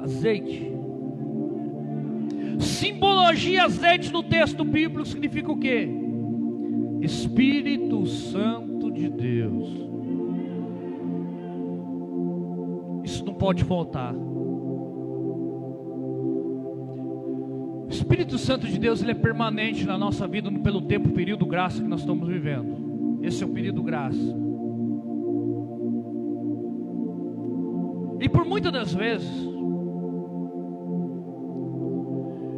Speaker 1: azeite. Simbologia azeite no texto bíblico significa o quê? Espírito Santo de Deus. Isso não pode faltar. O Espírito Santo de Deus, ele é permanente na nossa vida pelo tempo, período graça que nós estamos vivendo. Esse é o período graça. E por muitas das vezes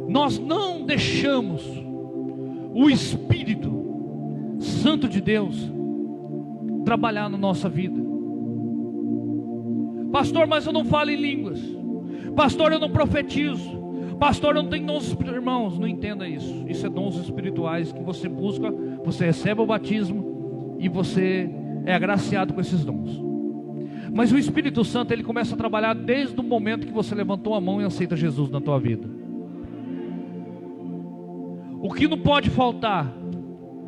Speaker 1: nós não deixamos o Espírito Santo de Deus trabalhar na nossa vida. Pastor, mas eu não falo em línguas. Pastor, eu não profetizo. Pastor, eu não tenho dons espirituais. Irmãos, não entenda isso. Isso é dons espirituais que você busca. Você recebe o batismo e você é agraciado com esses dons. Mas o Espírito Santo, ele começa a trabalhar desde o momento que você levantou a mão e aceita Jesus na tua vida. O que não pode faltar?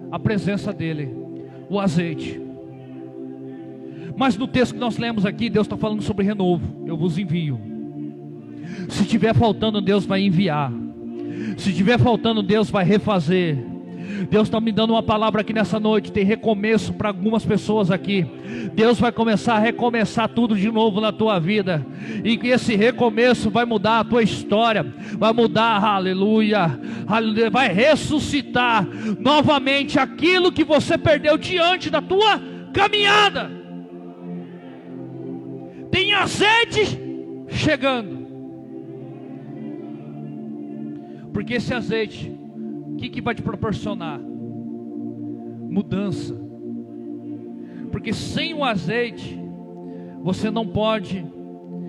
Speaker 1: A presença dele, o azeite. Mas no texto que nós lemos aqui, Deus está falando sobre renovo. Eu vos envio. Se estiver faltando, Deus vai enviar. Se estiver faltando, Deus vai refazer. Deus está me dando uma palavra aqui nessa noite. Tem recomeço para algumas pessoas aqui. Deus vai começar a recomeçar tudo de novo na tua vida. E que esse recomeço vai mudar a tua história. Vai mudar, aleluia, aleluia. Vai ressuscitar novamente aquilo que você perdeu diante da tua caminhada. Tem azeite chegando. Porque esse azeite, o que vai te proporcionar? Mudança. Porque sem o azeite você não pode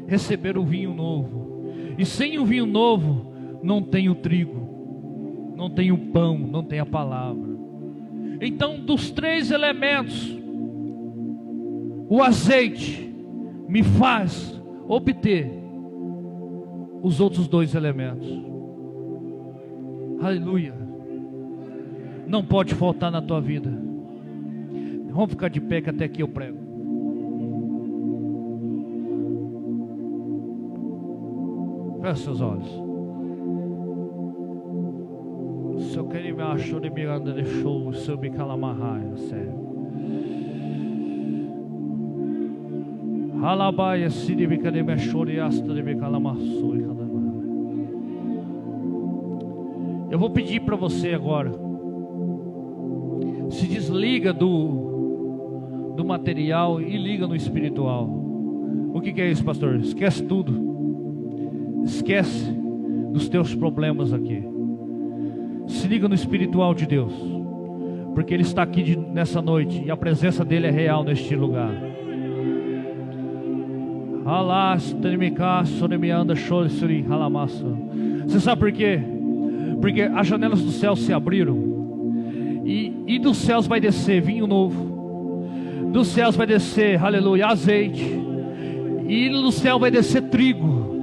Speaker 1: receber o vinho novo. E sem o vinho novo não tem o trigo, não tem o pão, não tem a palavra. Então, dos três elementos, o azeite me faz obter os outros dois elementos. Aleluia. Não pode faltar na tua vida. Vamos ficar de pé que até aqui eu prego. Feche seus olhos. Se eu queria me achar de miranda de show, se eu me calamarraia, sério. Halabaia, se de me cadê me chore, asta de me calamaçou e cada. Eu vou pedir para você agora, se desliga do material e liga no espiritual. O que é isso, pastor? Esquece tudo. Esquece dos teus problemas aqui. Se liga no espiritual de Deus, porque Ele está aqui nessa noite e a presença dEle é real neste lugar. Você sabe por quê? Porque as janelas do céu se abriram e dos céus vai descer vinho novo, dos céus vai descer, aleluia, azeite, e do céu vai descer trigo.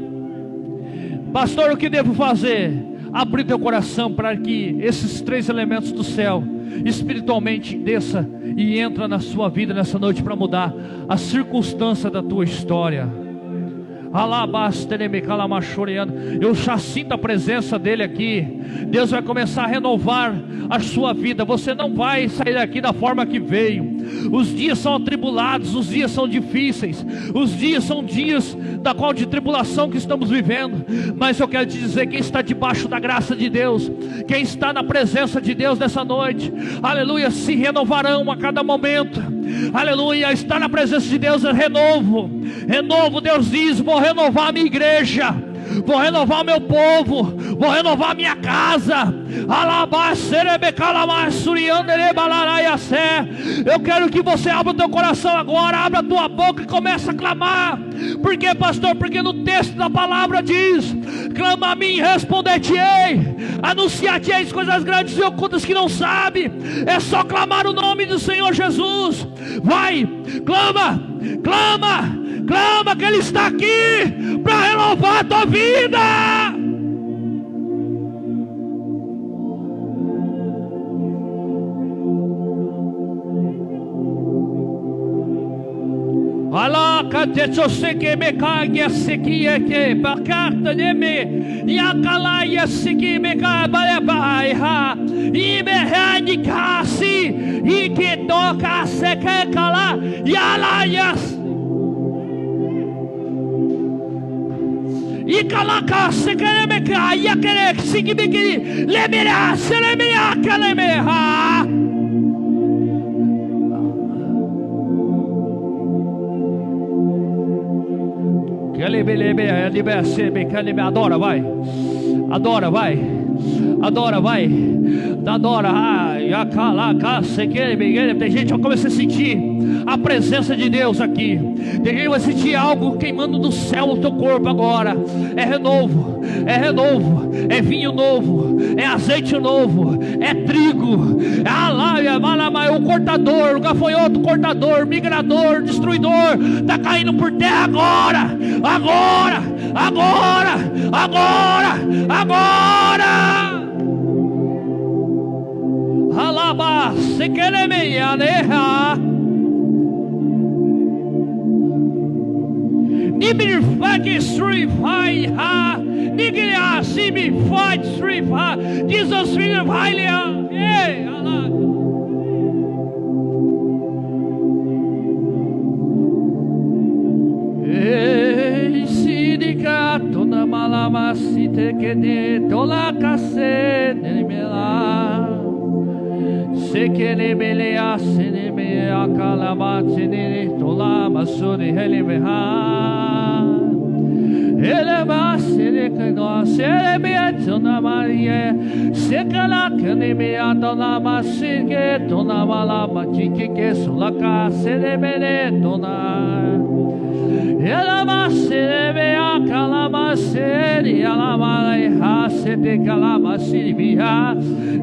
Speaker 1: Pastor, o que devo fazer? Abrir teu coração para que esses três elementos do céu espiritualmente desça e entra na sua vida nessa noite para mudar a circunstância da tua história. Eu já sinto a presença dele aqui. Deus vai começar a renovar a sua vida. Você não vai sair daqui da forma que veio. Os dias são atribulados, os dias são difíceis, os dias são dias da qual de tribulação que estamos vivendo. Mas eu quero te dizer, quem está debaixo da graça de Deus, quem está na presença de Deus nessa noite, aleluia, se renovarão a cada momento. Aleluia, estar na presença de Deus é renovo. Renovo, Deus diz: vou renovar a minha igreja, vou renovar o meu povo, vou renovar a minha casa. Eu quero que você abra o teu coração agora, abra a tua boca e comece a clamar. Por quê, pastor? Porque no texto da palavra diz: clama a mim e responder-te-ei, anunciar-te-ei as coisas grandes e ocultas que não sabe. É só clamar o nome do Senhor Jesus. Vai, clama, clama, clama, que Ele está aqui para renovar a tua vida. Alaka techo seke me kagia seki eke bakata neme yakala yaseki me ka balebai ha ime hani kasi ike toka seke kala yala yas ikalaka seke me ka yakere seki me ki lemira selemira kaleme ha. Adora, vai. Adora, vai. Adora, vai. Adora. Tem gente que vai começar a sentir a presença de Deus aqui. Tem gente que vai sentir algo queimando do céu no teu corpo agora. É renovo, é renovo, é vinho novo, é azeite novo, é trigo, é o cortador, o gafanhoto, cortador, migrador, destruidor, está caindo por terra agora, agora, agora, agora, agora. Alaba, se quer me alejar. Nibir fag street high ha, Nigia sibi fight street ha, Jesus finger of Hilia, yeah, Allah. Hey, Sidika, Tona Malama, Sitekede, Tola Kase, Nemela. Sekele belea seneme akalama tenere tola masuri helemeha elema sereka no sereme tona maria sekala kaneme atona masike tona mala matike ke sulaka sereme tona elema sereme akalama seri alama ha sete kalama sirvia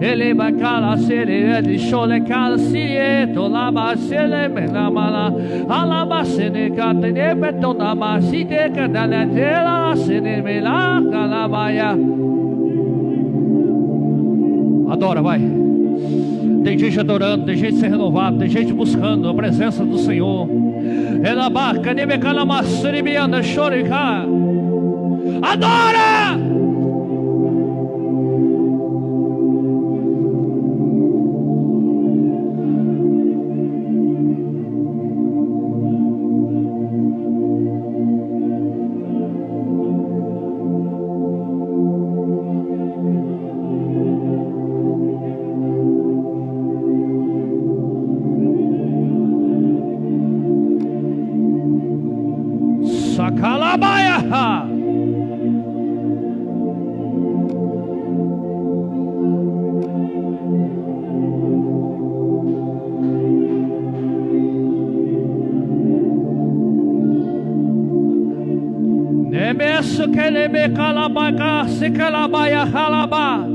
Speaker 1: elema kala seri de shole kala sie tolama sele menamala alama sene katene betona masite kadana tela sene mela kalamaya. Adora, vai. Tem gente adorando, tem gente sendo renovado, tem gente buscando a presença do Senhor. Elabaca nebe kalama siribiana shorika. Adora! Sakalabaya. Nemesu kelebe kalabaka sekalabaya halaba.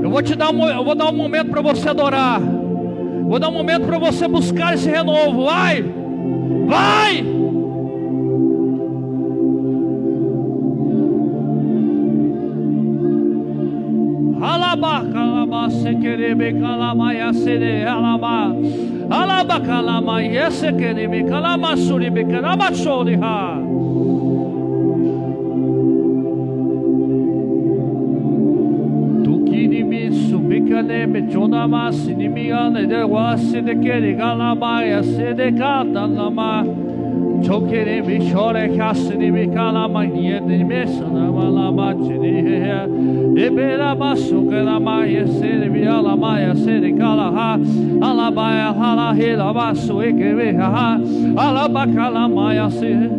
Speaker 1: Eu vou dar um momento para você adorar. Vou dar um momento para você buscar esse renovo. Vai! Vai! Alaba calama se querebe calama ya sere alaba. Alaba calama ya se querebe calama suribe calama soliha. Subikane me chona mas ni mi ane de wasi de kere galama ya se de kata lama chokere mi chore kasni mi kalama ye de me sana malama chini he e bela basu kalama ya se de mi alama ya se de kalaha alaba ya hala he la basu e ke ha alaba kalama ya se.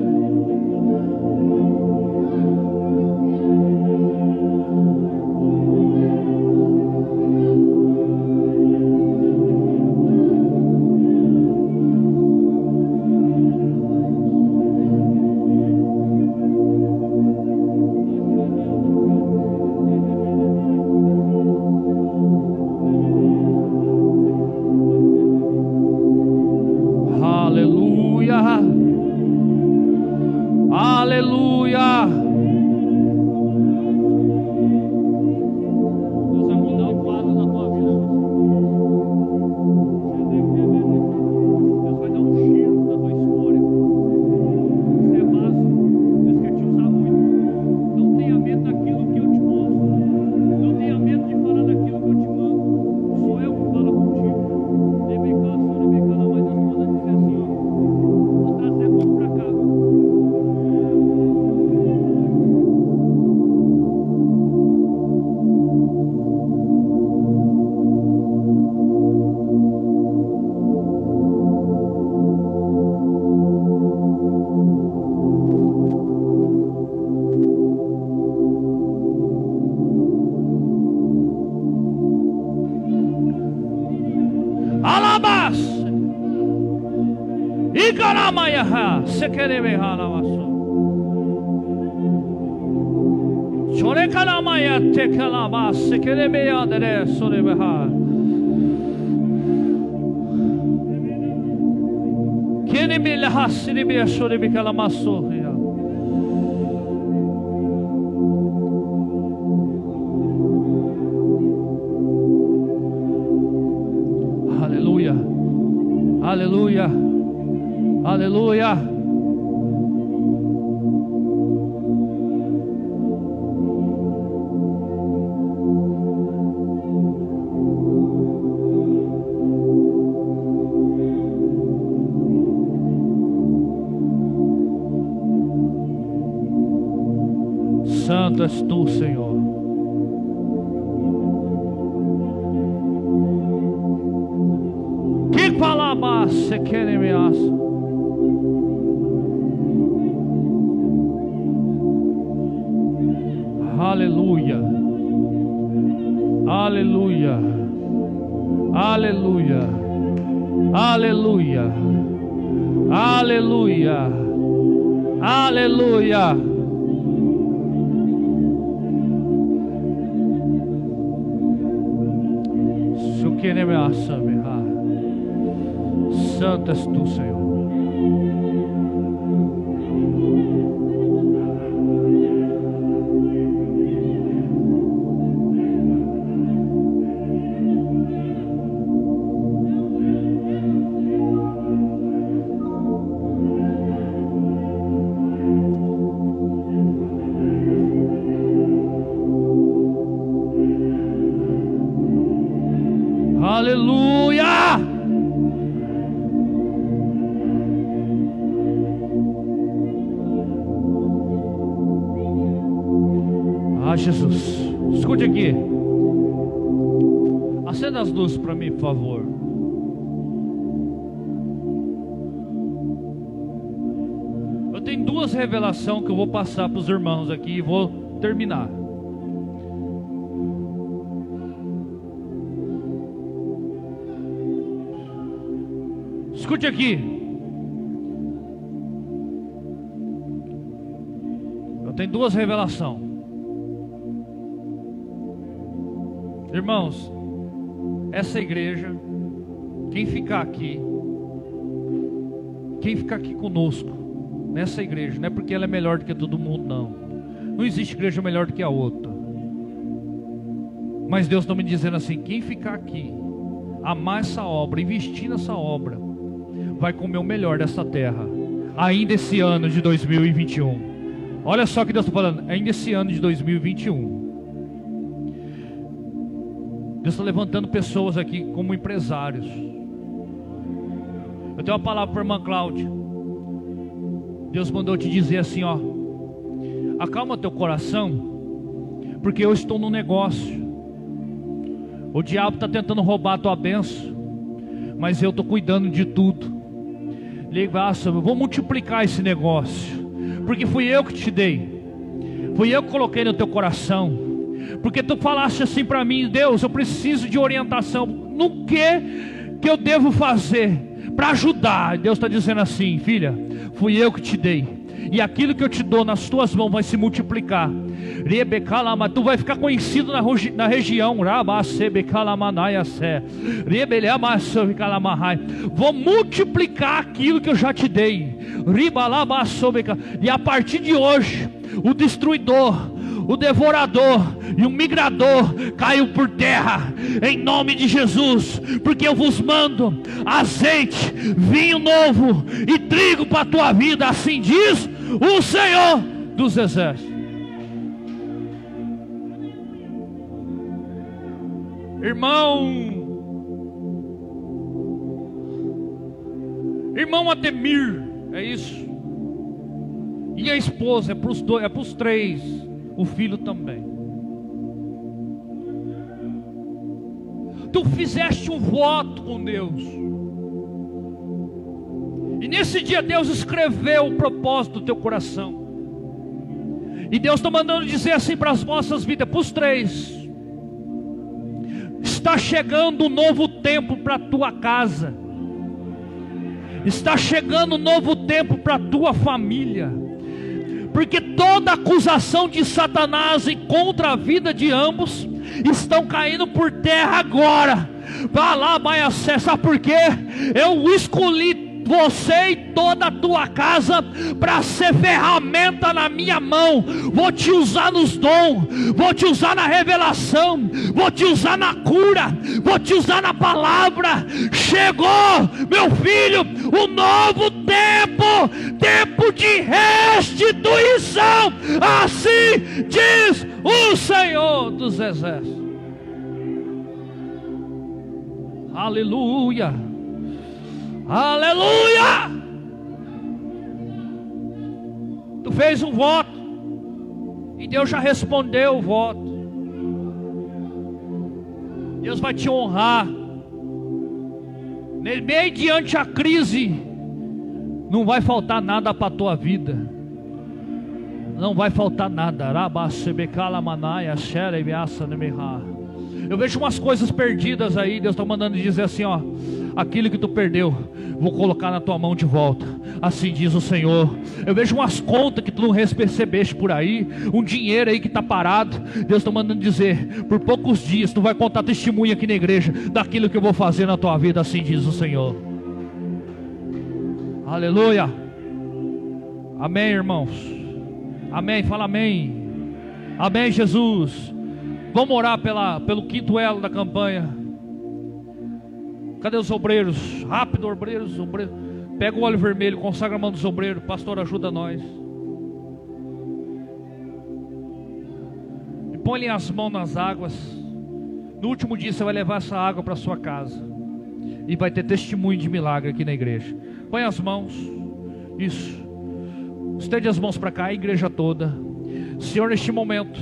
Speaker 1: Se querebe halamaso chore kalamaya te kalama se querebe andere sorebe ha kenebe la hasribe sorebe kalamaso ya. Aleluia, aleluia, aleluia. Santo és tu, Senhor. Que palavra se quer me aço? Aleluia, aleluia, aleluia, aleluia, aleluia, aleluia. Santo és tu, Senhor. Aleluia! Ah, Jesus, escute aqui. Acenda as luzes para mim, por favor. Eu tenho duas revelações que eu vou passar para os irmãos aqui e vou terminar. Escute aqui. tenho duas revelações. Irmãos, essa igreja, quem ficar aqui conosco, nessa igreja, não é porque ela é melhor do que todo mundo, não. Não existe igreja melhor do que a outra. Mas Deus está me dizendo assim: quem ficar aqui, amar essa obra, investir nessa obra, vai comer o melhor dessa terra, ainda esse ano de 2021. Olha só o que Deus está falando, ainda esse ano de 2021. Deus está levantando pessoas aqui como empresários. Eu tenho uma palavra para a irmã Cláudia. Deus mandou te dizer assim, ó: acalma teu coração, porque eu estou no negócio. O diabo está tentando roubar a tua bênção, mas eu estou cuidando de tudo. Eu vou multiplicar esse negócio, porque fui eu que te dei, fui eu que coloquei no teu coração. Porque tu falaste assim para mim: Deus, eu preciso de orientação no que eu devo fazer para ajudar. Deus está dizendo assim: filha, fui eu que te dei, e aquilo que eu te dou nas tuas mãos vai se multiplicar. Tu vai ficar conhecido na região. Vou multiplicar aquilo que eu já te dei. E a partir de hoje, o destruidor, o devorador e o migrador caiu por terra, em nome de Jesus. Porque eu vos mando azeite, vinho novo e trigo para a tua vida, assim diz o Senhor dos Exércitos. Irmão Ademir, é isso. E a esposa, é para os dois, é para os três. O filho também. Tu fizeste um voto com Deus, e nesse dia Deus escreveu o propósito do teu coração. E Deus está mandando dizer assim para as vossas vidas, para os três: está chegando um novo tempo para a tua casa. Está chegando um novo tempo para a tua família. Porque toda acusação de Satanás e contra a vida de ambos estão caindo por terra agora. Vá lá, Maiacé, sabe por quê? Eu escolhi você e toda a tua casa para ser ferramenta na minha mão. Vou te usar nos dons, vou te usar na revelação, vou te usar na cura, vou te usar na palavra. Chegou, meu filho, um novo tempo, tempo de restituição, assim diz o Senhor dos Exércitos. Aleluia, aleluia. Tu fez um voto e Deus já respondeu o voto. Deus vai te honrar mediante a crise. Não vai faltar nada para a tua vida, não vai faltar nada. Eu vejo umas coisas perdidas aí. Deus está mandando dizer assim, ó: aquilo que tu perdeu, vou colocar na tua mão de volta, assim diz o Senhor. Eu vejo umas contas que tu não recebeste por aí, um dinheiro aí que está parado. Deus está mandando dizer: por poucos dias tu vai contar testemunho aqui na igreja daquilo que eu vou fazer na tua vida, assim diz o Senhor. Aleluia. Amém, irmãos. Amém, fala amém. Amém, Jesus. Vamos orar pelo quinto elo da campanha. Cadê os obreiros? Rápido, obreiros. Pega o óleo vermelho, consagra a mão dos obreiros. Pastor, ajuda nós. E põe as mãos nas águas. No último dia você vai levar essa água para sua casa, e vai ter testemunho de milagre aqui na igreja. Põe as mãos. Isso. Estende as mãos para cá, a igreja toda. Senhor, neste momento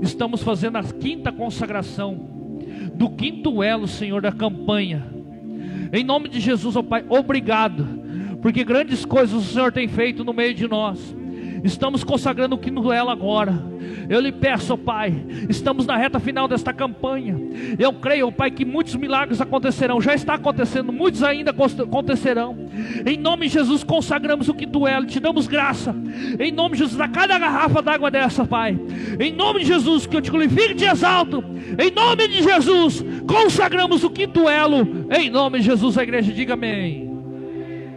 Speaker 1: estamos fazendo a quinta consagração do quinto elo, Senhor, da campanha. Em nome de Jesus, ó Pai, obrigado, porque grandes coisas o Senhor tem feito no meio de nós. Estamos consagrando o quinto duelo agora. Eu lhe peço, ó Pai, estamos na reta final desta campanha. Eu creio, ó Pai, que muitos milagres acontecerão. Já está acontecendo, muitos ainda acontecerão. Em nome de Jesus, consagramos o quinto duelo. Te damos graça. Em nome de Jesus, a cada garrafa d'água dessa, Pai. Em nome de Jesus, que eu te glorifique e te exalto. Em nome de Jesus, consagramos o quinto duelo. Em nome de Jesus, a igreja diga amém.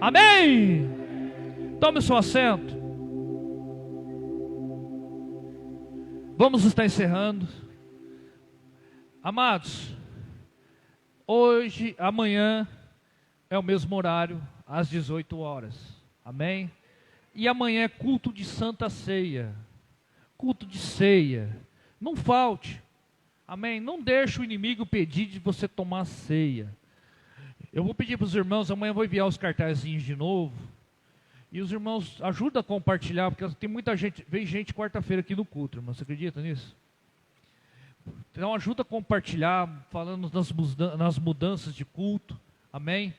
Speaker 1: Amém. Tome o seu assento. Vamos estar encerrando. Amados, hoje, amanhã é o mesmo horário, às 18 horas. Amém? E amanhã é culto de Santa Ceia. Culto de ceia. Não falte. Amém? Não deixe o inimigo pedir de você tomar ceia. Eu vou pedir para os irmãos, amanhã eu vou enviar os cartazinhos de novo. E os irmãos ajudam a compartilhar, porque tem muita gente, vem gente quarta-feira aqui no culto, irmão, você acredita nisso? Então ajuda a compartilhar, falando nas mudanças de culto, amém?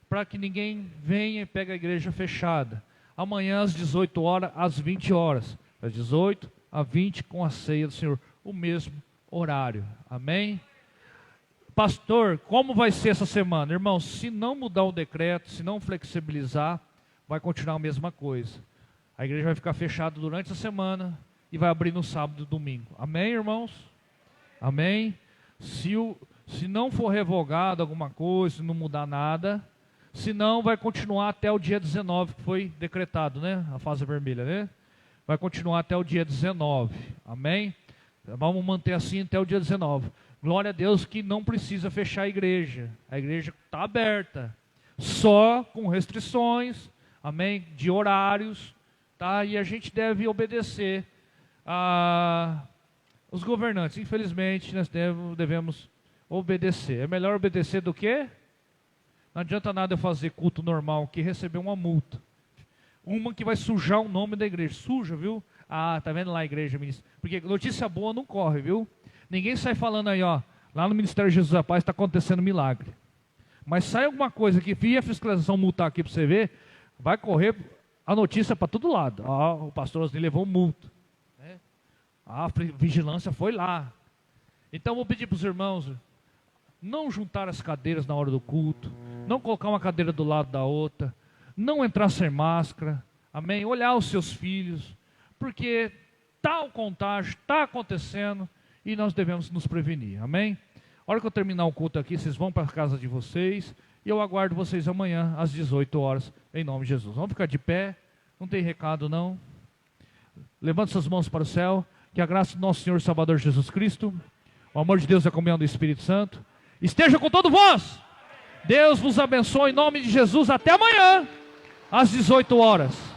Speaker 1: Para que ninguém venha e pegue a igreja fechada. Amanhã às 18 horas, às 20 horas. Das 18 a 20 com a ceia do Senhor, o mesmo horário, amém? Pastor, como vai ser essa semana? Irmão, se não mudar o decreto, se não flexibilizar, vai continuar a mesma coisa. A igreja vai ficar fechada durante a semana e vai abrir no sábado e domingo. Amém, irmãos? Amém? Se não for revogado alguma coisa, se não mudar nada, se não, vai continuar até o dia 19, que foi decretado, né? A fase vermelha, né? Vai continuar até o dia 19. Amém? Vamos manter assim até o dia 19. Glória a Deus que não precisa fechar a igreja. A igreja está aberta. Só com restrições, amém, de horários, tá? E a gente deve obedecer os governantes. Infelizmente, nós devemos obedecer. É melhor obedecer do que? Não adianta nada eu fazer culto normal que receber uma multa. Uma que vai sujar o nome da igreja. Suja, viu? Ah, tá vendo lá a igreja, ministro? Porque notícia boa não corre, viu? Ninguém sai falando aí, ó, lá no Ministério Jesus da Paz está acontecendo milagre. Mas sai alguma coisa que via a fiscalização multar aqui para você ver, vai correr a notícia para todo lado. O pastor Osni levou multa. Né? A vigilância foi lá. Então vou pedir para os irmãos não juntar as cadeiras na hora do culto, não colocar uma cadeira do lado da outra, não entrar sem máscara, amém? Olhar os seus filhos, porque tal contágio está acontecendo e nós devemos nos prevenir, amém? A hora que eu terminar o culto aqui, vocês vão para a casa de vocês e eu aguardo vocês amanhã às 18 horas, em nome de Jesus. Vamos ficar de pé, não tem recado não. Levante suas mãos para o céu, que a graça do nosso Senhor e Salvador Jesus Cristo, o amor de Deus e a comunhão do Espírito Santo, esteja com todos vós. Deus vos abençoe em nome de Jesus, até amanhã, às 18 horas.